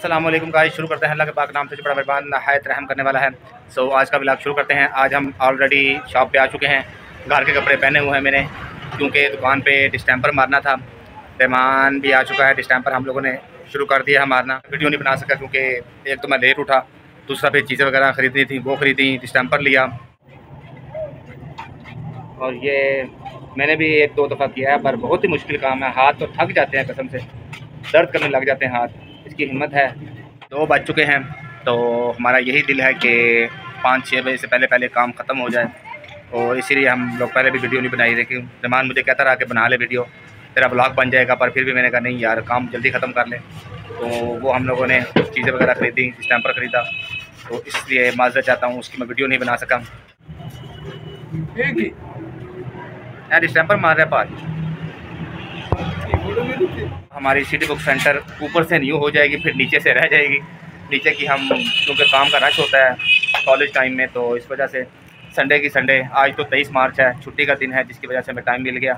अस्सलाम वालेकुम गाइस, शुरू करते हैं। अल्लाह के पाक नाम से जो बड़ा मेहरबान नहायत रहम करने वाला है। आज का व्लॉग शुरू करते हैं। आज हम ऑलरेडी शॉप पे आ चुके हैं। घर के कपड़े पहने हुए हैं मैंने, क्योंकि दुकान पे डिस्टेंपर मारना था। रहमान भी आ चुका है। डिस्टेंपर हम लोगों ने शुरू कर दिया है मारना। वीडियो नहीं बना सका क्योंकि एक तो मैं लेट उठा, दूसरा फिर चीज़ें वगैरह ख़रीदनी थी, वो ख़रीदी, डिस्टेंपर लिया। और ये मैंने भी एक दो दफ़ा किया है, पर बहुत ही मुश्किल काम है। हाथ तो थक जाते हैं, कसम से दर्द करने लग जाते हैं हाथ। इसकी हिम्मत है। 2 बज चुके हैं, तो हमारा यही दिल है कि 5-6 बजे से पहले काम ख़त्म हो जाए, और इसीलिए हम लोग पहले भी वीडियो नहीं बनाई। देखिए रहमान मुझे कहता रहा कि बना ले वीडियो, तेरा ब्लॉग बन जाएगा, पर फिर भी मैंने कहा नहीं यार, काम जल्दी ख़त्म कर ले। तो वो हम लोगों ने चीज़ें वगैरह ख़रीदी, स्टैम्पर ख़रीदा, तो इसलिए माज़रत चाहता हूँ, उसकी मैं वीडियो नहीं बना सका। यार स्टैम्पर मार रहे पास। हमारी सिटी बुक सेंटर ऊपर से न्यू हो जाएगी, फिर नीचे से रह जाएगी। नीचे की हम, क्योंकि काम का रश होता है कॉलेज टाइम में, तो इस वजह से संडे की संडे, आज तो 23 मार्च है, छुट्टी का दिन है, जिसकी वजह से हमें टाइम मिल गया।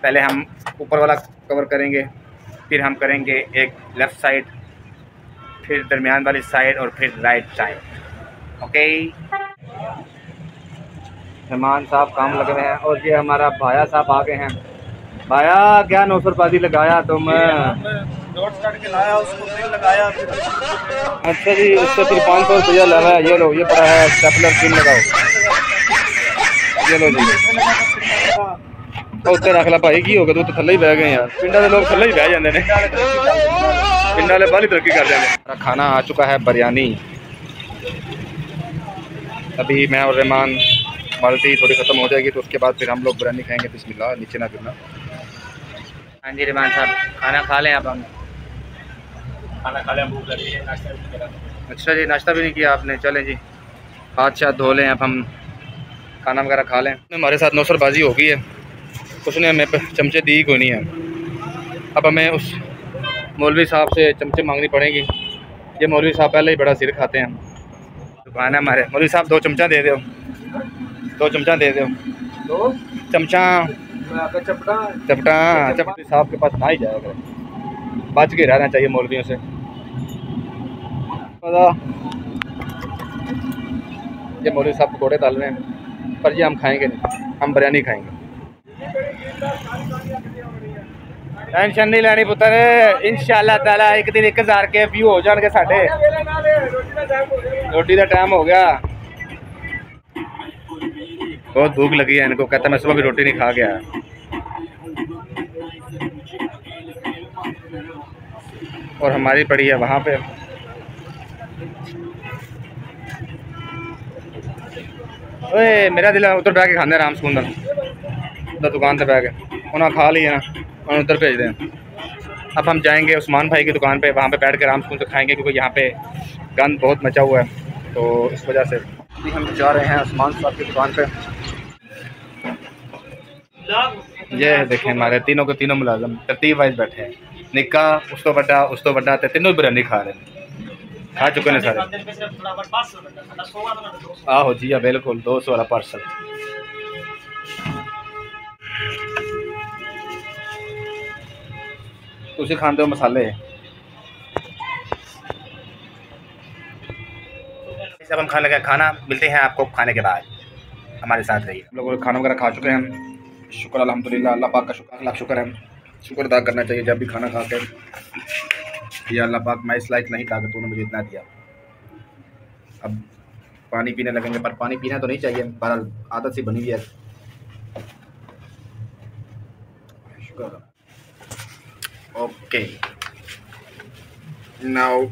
पहले हम ऊपर वाला कवर करेंगे, फिर हम करेंगे एक लेफ़्ट साइड, फिर दरमियान वाली साइड, और फिर राइट साइड। ओके, रहमान साहब काम लगे हुए हैं, और ये हमारा भाया साहब आ गए हैं। भाया क्या 900 रुपये लगाया तुम? के लाया, उसको तेल लगाया। अच्छा जी, उससे फिर 500 रुपया लगा। ये लो, ये पड़ा है स्टेपलर, पिन लगाओ। ये लो जी, उत्ते रख ला भाई, की हो गया, तू तो थले ही बह गए यार। पिंडा के लोग थले ही बह जाते हैं, पिंडा वाले बाहली तरक्की कर जाते हैं। खाना आ चुका है, बिरयानी। अभी मैं और रहमान, बाल्टी थोड़ी ख़त्म हो जाएगी तो उसके बाद फिर हम लोग बिरयानी खाएंगे। बिस्मिल्लाह, नीचे ना गिरना। हाँ जी रहमान साहब, खाना खा लें। अब हम खाना खा लिया, भूख लगी है, नाश्ता भी करा। अच्छा जी, नाश्ता भी नहीं किया आपने? चलें जी, हाथ शाथ धो लें, अब हम खाना वगैरह खा लें। हमारे साथ नौसरबाजी हो गई है, उसने हमें चमचे दी कोई नहीं है। अब हमें उस मौलवी साहब से चमचे मांगनी पड़ेगी। ये मौलवी साहब पहले ही बड़ा सिर खाते हैं। दुकान है हमारे। मौलवी साहब 2 चमचा दे दो, 2 चमचा दे दो, 2 चमचा। चपटा साहब के पास ना ही जाएगा, बच के रहना चाहिए मौलवियों से। ये मौलवी साहब पकौड़े डाल रहे हैं, पर ये हम खाएंगे नहीं, हम बिरयानी खाएंगे। टेंशन नहीं लेनी पुत्र, इंशाअल्लाह ताला एक दिन 1000 के व्यू हो जाएंगे साढ़े। रोटी का टाइम हो गया, बहुत भूख लगी है इनको। कहता मैं सुबह भी रोटी नहीं खा गया। और हमारी पड़ी है वहाँ पे। ओए मेरा दिल उधर बह के खाने राम सुंदर उधर दुकान से बह के, उन्हें खा लिया ना, उन्हें उधर भेज दें। अब हम जाएंगे उस्मान भाई की दुकान पे, वहाँ पे बैठ के राम सुकून से खाएंगे, क्योंकि यहाँ पे गंद बहुत मचा हुआ है, तो इस वजह से हम जा रहे हैं उस्मान साहब की दुकान पे। ये देखें हमारे तीनों के तीनों मुलाजम तरतीब वाइज बैठे हैं। निक्का, उस तो बड़ा, तीनों बिरयानी खा रहे हैं, खा चुके हैं सारे। आहो जी, बिल्कुल 200 वाला पार्सल। तुसी खाते हो मसाले। अब हम खाने लगे, खाना मिलते हैं आपको खाने के बाद, हमारे साथ रहिए। हम लोग खाना वगैरह खा चुके हैं, शुक्र अल्हम्दुलिल्लाह, अल्लाह पाक का शुक्र, लाख शुक्र है। शुक्र अदा करना चाहिए जब भी खाना खाते हैं। या अल्लाह पाक, मैं इस लायक नहीं था कि तूने मुझे इतना दिया। अब पानी पीने लगेंगे, पर पानी पीना तो नहीं चाहिए, पर आदत सी बनी हुई है। शुक्र। ओके, नाउ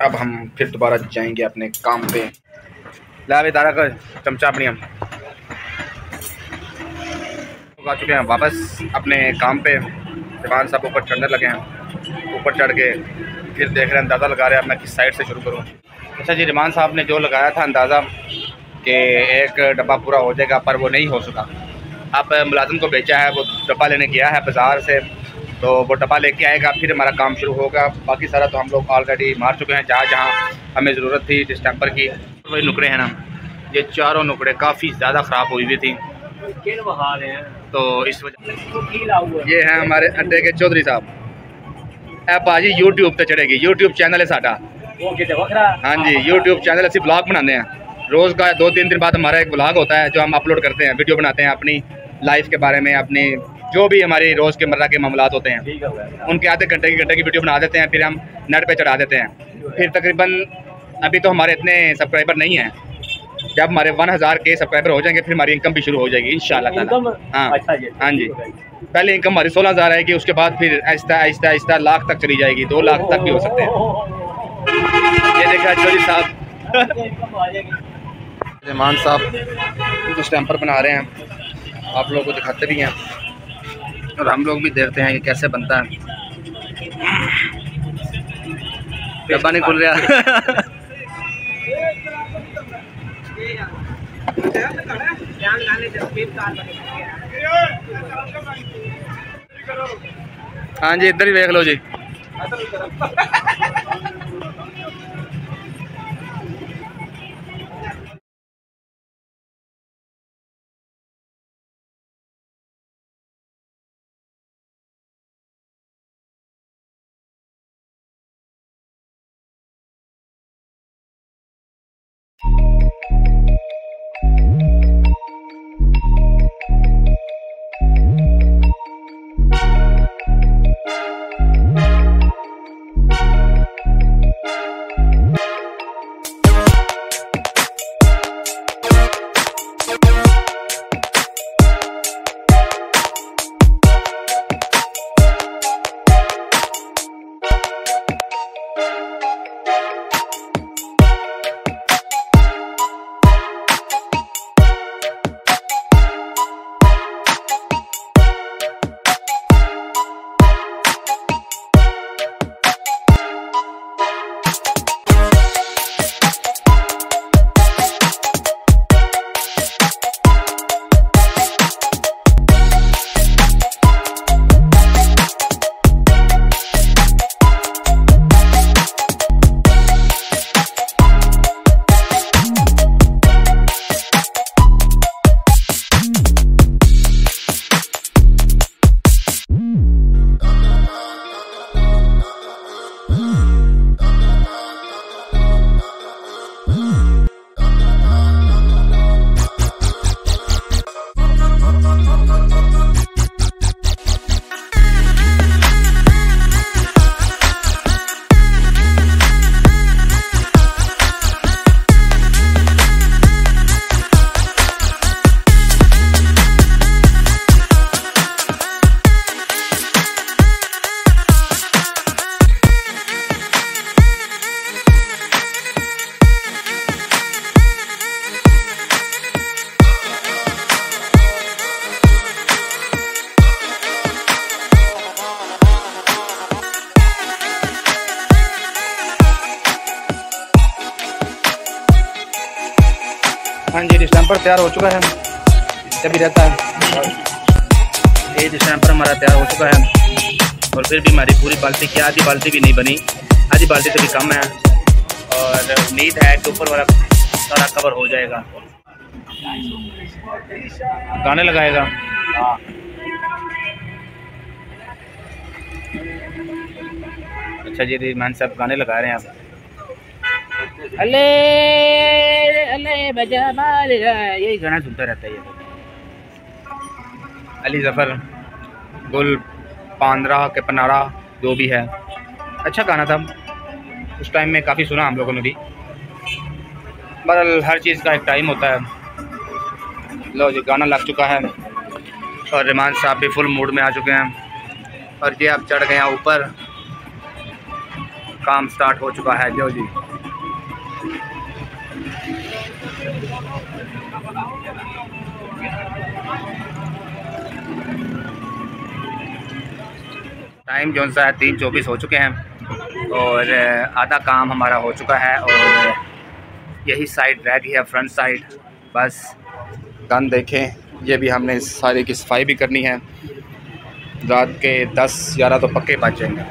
अब हम फिर दोबारा जाएंगे अपने काम पे। ला भी तारा कर चमचा अपनी। हम आ चुके हैं वापस अपने काम पे। दीवान साहब ऊपर चढ़ने लगे हैं, ऊपर चढ़ के फिर देख रहे हैं, अंदाज़ा लगा रहे हैं अब मैं किस साइड से शुरू करूँ। अच्छा जी, रहमान साहब ने जो लगाया था अंदाज़ा कि एक डब्बा पूरा हो जाएगा, पर वो नहीं हो सका। अब मुलाजिम को भेजा है, वो डब्बा लेने गया है बाज़ार से, तो वो डब्बा लेके आएगा, फिर हमारा काम शुरू होगा। बाकी सारा तो हम लोग ऑलरेडी मार चुके हैं, जहाँ जहाँ हमें ज़रूरत थी डिस्टेंपर की। वही नुकड़े हैं ना, ये चारों नुकड़े काफ़ी ज़्यादा ख़राब हुई हुई थी, तो इस वजह ये हैं हमारे अड्डे के चौधरी साहब। ਇਹ ਭਾਜੀ YouTube ਤੇ ਚੜੇਗੀ। YouTube चैनल है साडा। हाँ जी, YouTube चैनल असं ब्लॉग बनाते हैं। रोज़ का 2-3 दिन बाद हमारा एक ब्लॉग होता है जो हम अपलोड करते हैं, वीडियो बनाते हैं अपनी लाइफ के बारे में, अपनी जो भी हमारी रोज़ के मर्रा के मामलात होते हैं उनके आधे घंटे की वीडियो बना देते हैं, फिर हम नेट पे चढ़ा देते हैं। फिर तकरीबन अभी तो हमारे इतने सब्सक्राइबर नहीं हैं, जब हमारे 1000 के सब्सक्राइबर हो जाएंगे फिर हमारी इनकम भी शुरू हो जाएगी इंशाल्लाह ताला। हाँ हाँ जी, पहले इनकम हमारी 16,000 आएगी, उसके बाद फिर आहिस्ता आहिस्ता आहिस्ता लाख तक चली जाएगी, 2 लाख तक भी हो सकते हैं। ये देखा चौधरी साहब, रहमान साहब जो स्टैम्पर बना रहे हैं, आप लोगों को दिखाते भी हैं और हम लोग भी देखते हैं कि कैसे बनता है। डब्बा नहीं खुल रहा। हाँ जी, इधर ही देख लो जी। हाँ जी, स्टैम्पर तैयार हो चुका है, जब भी रहता है। ये स्टैम्पर हमारा तैयार हो चुका है और फिर भी हमारी पूरी बाल्टी की आधी बाल्टी भी नहीं बनी, आधी बाल्टी से भी कम है और उम्मीद है कि ऊपर वाला सारा कवर हो जाएगा। गाने लगाएगा। हाँ, अच्छा जी, रहमान साहब गाने लगा रहे हैं आप। अले अले बजा माल, यही गाना सुनता रहता है ये। अली जफ़र, गुल पांदरा के पनारा जो भी है, अच्छा गाना था उस टाइम में, काफ़ी सुना हम लोगों ने भी। बहरहाल हर चीज़ का एक टाइम होता है। लो जी, गाना लग चुका है और रहमान साहब भी फुल मूड में आ चुके हैं और ये अब चढ़ गए हैं ऊपर, काम स्टार्ट हो चुका है। जो जी टाइम जो सा है 3:24 हो चुके हैं और आधा काम हमारा हो चुका है और यही साइड रह गई है, फ्रंट साइड। बस गन देखें, ये भी हमने सारी की सफाई भी करनी है। रात के 10-11 तो पक्के बच जाएंगे।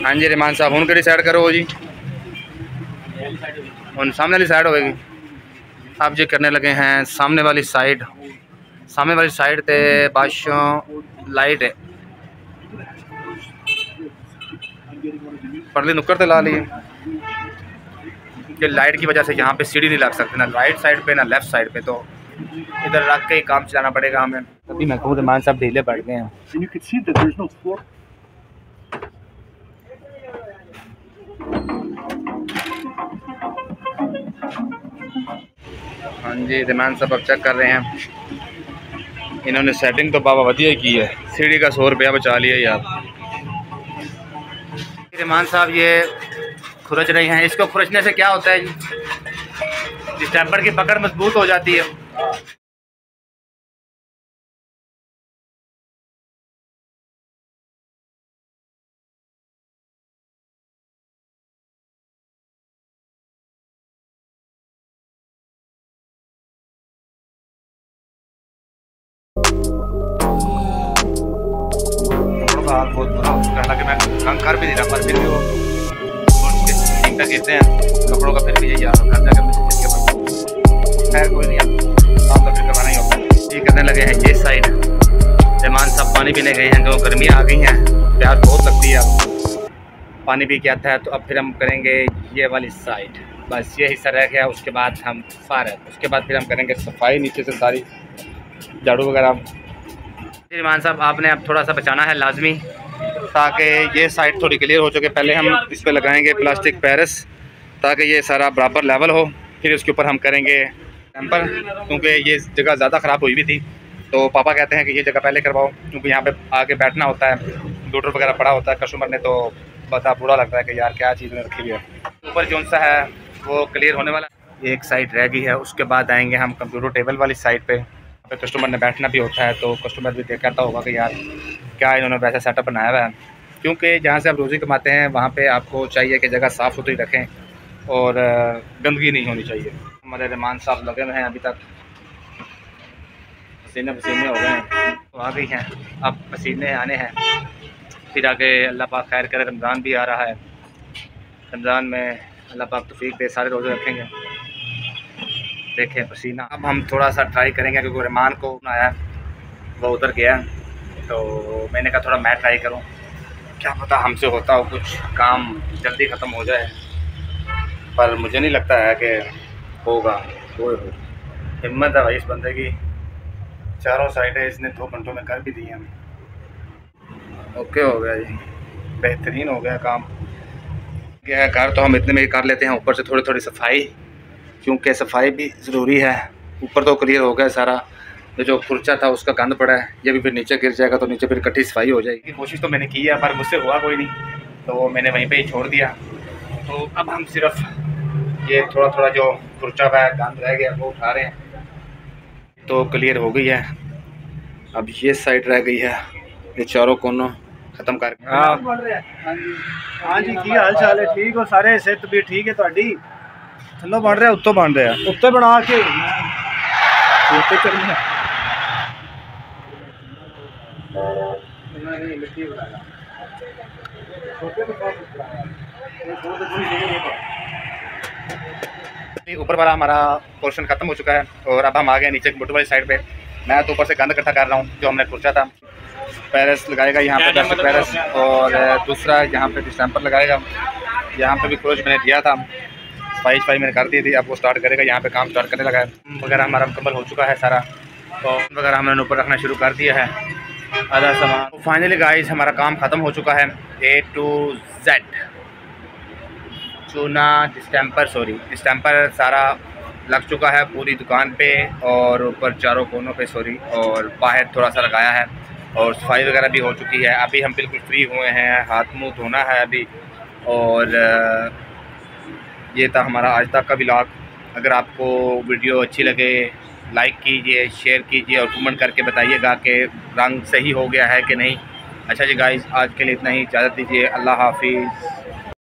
हाँ जी रहमान साहब, हूँ कि साइड करो जी, उन सामने वाली साइड होगी। अब जो करने लगे हैं सामने वाली साइड। सामने वाली साइड ते बाशों लाइट है, परली नुक्कर तो ला लिए कि लाइट की वजह से यहाँ पे सीढ़ी नहीं लग सकती, ना राइट साइड पे ना लेफ़्ट साइड पे, तो इधर रख के ही काम चलाना पड़ेगा हमें। अभी महबूब रहमान साहब ढीले पड़ गए हैं। हाँ जी, रहमान साहब अब चेक कर रहे हैं। इन्होंने सेटिंग तो बाबा वधिया ही की है, सीढ़ी का 100 रुपया बचा लिया यार। रहमान साहब ये खुरच रहे हैं। इसको खुरचने से क्या होता है जी, स्टैम्पर की पकड़ मजबूत हो जाती है। हाथ बहुत बुरा हो चुका है, हालांकि मैं काम कर भी नहीं रहा, पर फिर भी वो गिरते हैं कपड़ों का, फिर भी यही यार घर जाकर खैर कोई नहीं, काम तो फिर करवाना ही होगा। ये करने लगे हैं ये साइड। रहमान साहब पानी पीने गए हैं, जो गर्मियाँ आ गई हैं, प्यास बहुत लगती है, अब पानी पी के आता है। तो अब फिर हम करेंगे ये वाली साइड, बस ये हिस्सा रह गया, उसके बाद हम फारग, उसके बाद फिर हम करेंगे सफाई नीचे से सारी, झाड़ू वगैरह। रहमान साहब आपने अब थोड़ा सा बचाना है लाजमी, ताकि ये साइड थोड़ी क्लियर हो चुके। पहले हम इस पर लगाएंगे प्लास्टिक पैरिस, ताकि ये सारा बराबर लेवल हो। फिर उसके ऊपर हम करेंगे टेम्पर, क्योंकि ये जगह ज़्यादा ख़राब हुई भी थी, तो पापा कहते हैं कि ये जगह पहले करवाओ, क्योंकि यहाँ पे आके बैठना होता है, कंप्यूटर वगैरह पड़ा होता है कस्टमर ने, तो बता बुरा लगता है कि यार क्या चीज़ में रखी हुई है। ऊपर जो सा है वो क्लियर होने वाला, एक साइड रह गई है। उसके बाद आएंगे हम कंप्यूटर टेबल वाली साइड पे कस्टमर ने बैठना भी होता है, तो कस्टमर भी कहता होगा कि यार क्या इन्होंने वैसा सेटअप बनाया हुआ है। क्योंकि जहाँ से आप रोज़ी कमाते हैं वहाँ पे आपको चाहिए कि जगह साफ़ सुथरी रखें और गंदगी नहीं होनी चाहिए। हमारे रहमान साहब लगे हुए हैं, अभी तक पसीने पसीने हो गए हैं, तो आ गई हैं, अब पसीने आने हैं। फिर आगे अल्लाह पाक खैर करे, रमज़ान भी आ रहा है, रमज़ान में अल्लाह पाक तौफीक दे, सारे रोज़े रखेंगे। देखें पसीना, अब हम थोड़ा सा ट्राई करेंगे, क्योंकि रहमान को आया वो उधर गया, तो मैंने कहा थोड़ा मैं ट्राई करूं, क्या पता हमसे होता हो कुछ काम जल्दी ख़त्म हो जाए, पर मुझे नहीं लगता है कि होगा। वो हिम्मत है भाई इस बंदे की, चारों साइडें इसने 2 घंटों में कर भी दी हैं। ओके हो गया जी, बेहतरीन हो गया काम। क्या है, घर तो हम इतने में कर लेते हैं, ऊपर से थोड़ी थोड़ी सफाई, क्योंकि सफाई भी ज़रूरी है। ऊपर तो क्लियर हो गया सारा, जो खुर्चा था उसका गंद पड़ा है, ये भी फिर नीचे गिर जाएगा, तो नीचे फिर इकट्ठी सफाई हो जाएगी। कोशिश तो मैंने की है, पर मुझसे हुआ कोई नहीं, तो मैंने वहीं पे ही छोड़ दिया। तो अब हम सिर्फ ये थोड़ा थोड़ा जो खुर्चा है, गंद रह गया, वो उठा रहे हैं, तो क्लियर हो गई है। अब ये साइड रह गई है, ये चारों कोनों ख़त्म कर। हाँ जी, की हाल चाल है? ठीक हो सारे? सेहत भी ठीक है ਤੁਹਾਡੀ? थल्लो बन रहा, उत्तों बन रहा, उत्ते बना के उत्ते करनी है। ऊपर वाला हमारा पोर्शन ख़त्म हो चुका है, और अब हम आ गए नीचे कंप्यूटर वाली साइड पे। मैं तो ऊपर से गंद इकट्ठा कर रहा हूँ, जो हमने सोचा था। पैरिस लगाएगा यहाँ पे, प्लास्टिक पैरिस, और दूसरा यहाँ पे स्टैम्पर लगाएगा। यहाँ पे भी क्रोच मैंने दिया था, सफाई मैंने कर दी थी, अब वो स्टार्ट करेगा, यहाँ पे काम स्टार्ट करने लगा है। वगैरह हमारा मुकम्मल हो चुका है सारा, और वगैरह हमने ऊपर रखना शुरू कर दिया है आधा सामान। तो फाइनली गाइस हमारा काम ख़त्म हो चुका है, A to Z। चूना स्टैम्पर सारा लग चुका है पूरी दुकान पे, और ऊपर चारों कोनों पे और बाहर थोड़ा सा लगाया है, और सफाई वगैरह भी हो चुकी है। अभी हम बिल्कुल फ्री हुए हैं, हाथ मुंह धोना है अभी। और ये था हमारा आज तक का व्लॉग। अगर आपको वीडियो अच्छी लगे लाइक कीजिए, शेयर कीजिए, और कमेंट करके बताइएगा कि रंग सही हो गया है कि नहीं। अच्छा जी गाइस, आज के लिए इतना ही, इजाज़त दीजिए, अल्लाह हाफिज़।